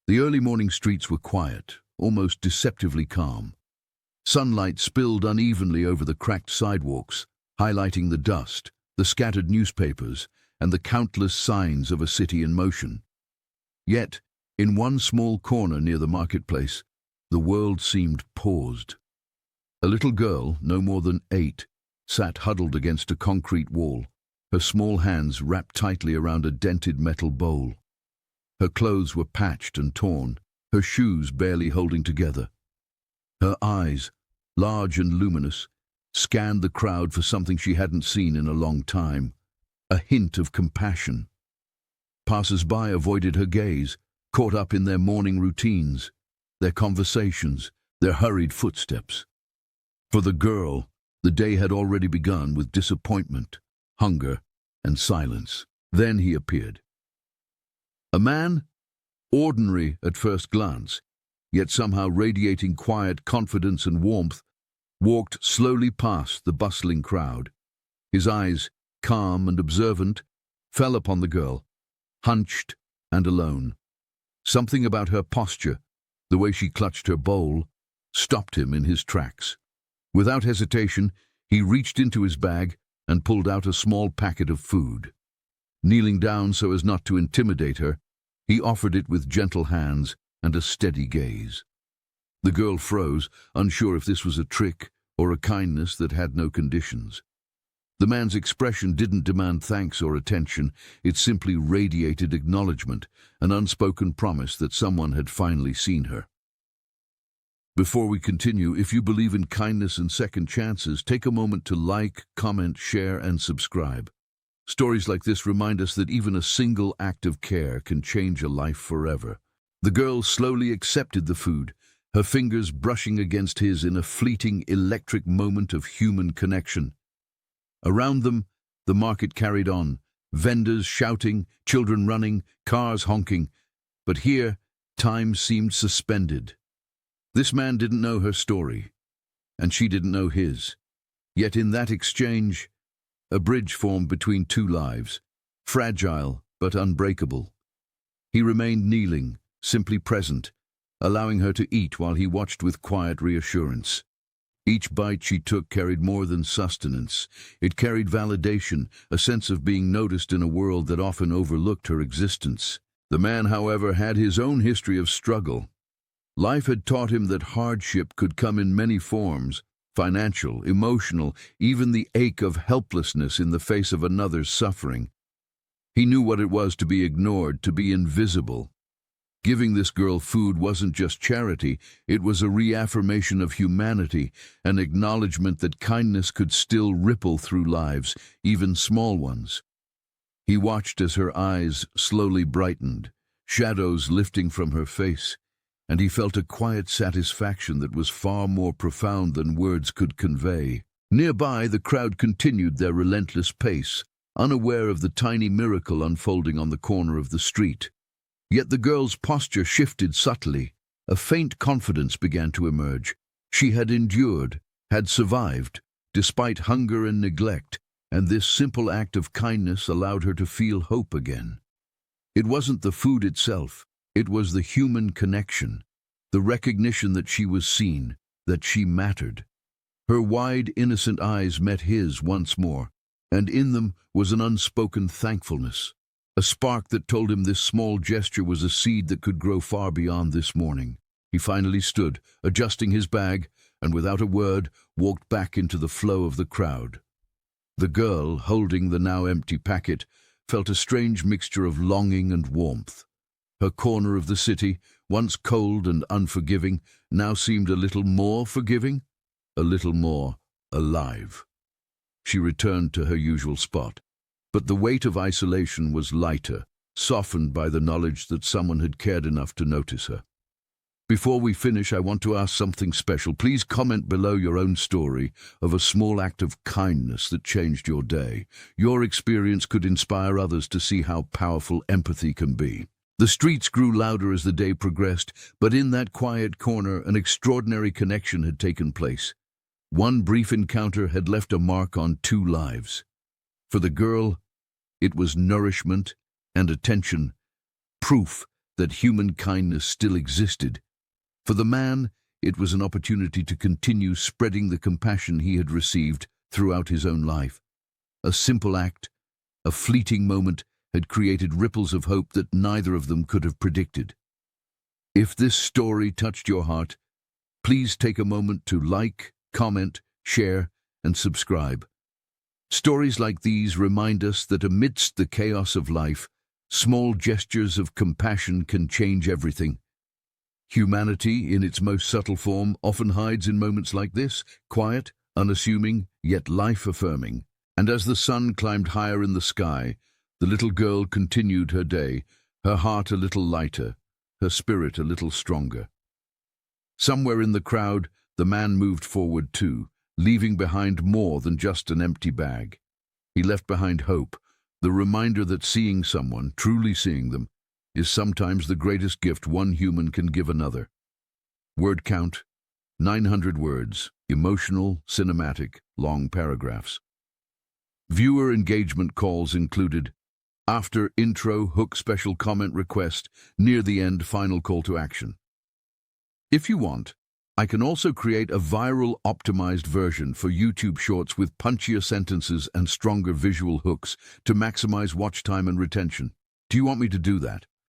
The early morning streets were quiet, almost deceptively calm. Sunlight spilled unevenly over the cracked sidewalks, highlighting the dust, the scattered newspapers, and the countless signs of a city in motion. Yet, in one small corner near the marketplace, the world seemed paused. A little girl, no more than 8, sat huddled against a concrete wall, her small hands wrapped tightly around a dented metal bowl. Her clothes were patched and torn, her shoes barely holding together. Her eyes, large and luminous, scanned the crowd for something she hadn't seen in a long time, a hint of compassion. Passers-by avoided her gaze, caught up in their morning routines, their conversations, their hurried footsteps. For the girl, the day had already begun with disappointment, hunger, and silence. Then he appeared. A man, ordinary at first glance, yet somehow radiating quiet confidence and warmth, walked slowly past the bustling crowd. His eyes, calm and observant, fell upon the girl, hunched and alone. Something about her posture, the way she clutched her bowl, stopped him in his tracks. Without hesitation, he reached into his bag and pulled out a small packet of food. Kneeling down so as not to intimidate her, he offered it with gentle hands and a steady gaze. The girl froze, unsure if this was a trick or a kindness that had no conditions. The man's expression didn't demand thanks or attention, it simply radiated acknowledgement, an unspoken promise that someone had finally seen her. Before we continue, if you believe in kindness and second chances, take a moment to like, comment, share, and subscribe. Stories like this remind us that even a single act of care can change a life forever. The girl slowly accepted the food, her fingers brushing against his in a fleeting, electric moment of human connection. Around them, the market carried on, vendors shouting, children running, cars honking. But here, time seemed suspended. This man didn't know her story, and she didn't know his. Yet in that exchange, a bridge formed between two lives, fragile but unbreakable. He remained kneeling, simply present, allowing her to eat while he watched with quiet reassurance. Each bite she took carried more than sustenance. It carried validation, a sense of being noticed in a world that often overlooked her existence. The man, however, had his own history of struggle. Life had taught him that hardship could come in many forms, financial, emotional, even the ache of helplessness in the face of another's suffering. He knew what it was to be ignored, to be invisible. Giving this girl food wasn't just charity, it was a reaffirmation of humanity, an acknowledgement that kindness could still ripple through lives, even small ones. He watched as her eyes slowly brightened, shadows lifting from her face, and he felt a quiet satisfaction that was far more profound than words could convey. Nearby, the crowd continued their relentless pace, unaware of the tiny miracle unfolding on the corner of the street. Yet the girl's posture shifted subtly. A faint confidence began to emerge. She had endured, had survived, despite hunger and neglect, and this simple act of kindness allowed her to feel hope again. It wasn't the food itself, it was the human connection, the recognition that she was seen, that she mattered. Her wide, innocent eyes met his once more, and in them was an unspoken thankfulness. A spark that told him this small gesture was a seed that could grow far beyond this morning. He finally stood, adjusting his bag, and without a word, walked back into the flow of the crowd. The girl, holding the now empty packet, felt a strange mixture of longing and warmth. Her corner of the city, once cold and unforgiving, now seemed a little more forgiving, a little more alive. She returned to her usual spot. But the weight of isolation was lighter, softened by the knowledge that someone had cared enough to notice her. Before we finish, I want to ask something special. Please comment below your own story of a small act of kindness that changed your day. Your experience could inspire others to see how powerful empathy can be. The streets grew louder as the day progressed, but in that quiet corner, an extraordinary connection had taken place. One brief encounter had left a mark on 2 lives. For the girl, it was nourishment and attention, proof that human kindness still existed. For the man, it was an opportunity to continue spreading the compassion he had received throughout his own life. A simple act, a fleeting moment, had created ripples of hope that neither of them could have predicted. If this story touched your heart, please take a moment to like, comment, share, and subscribe. Stories like these remind us that amidst the chaos of life, small gestures of compassion can change everything. Humanity, in its most subtle form, often hides in moments like this, quiet, unassuming, yet life-affirming. And as the sun climbed higher in the sky, the little girl continued her day, her heart a little lighter, her spirit a little stronger. Somewhere in the crowd, the man moved forward too, leaving behind more than just an empty bag. He left behind hope, the reminder that seeing someone, truly seeing them, is sometimes the greatest gift one human can give another. Word count, 900 words, emotional, cinematic, long paragraphs. Viewer engagement calls included: after intro, hook, special comment request, near the end, final call to action. If you want, I can also create a viral optimized version for YouTube Shorts with punchier sentences and stronger visual hooks to maximize watch time and retention. Do you want me to do that?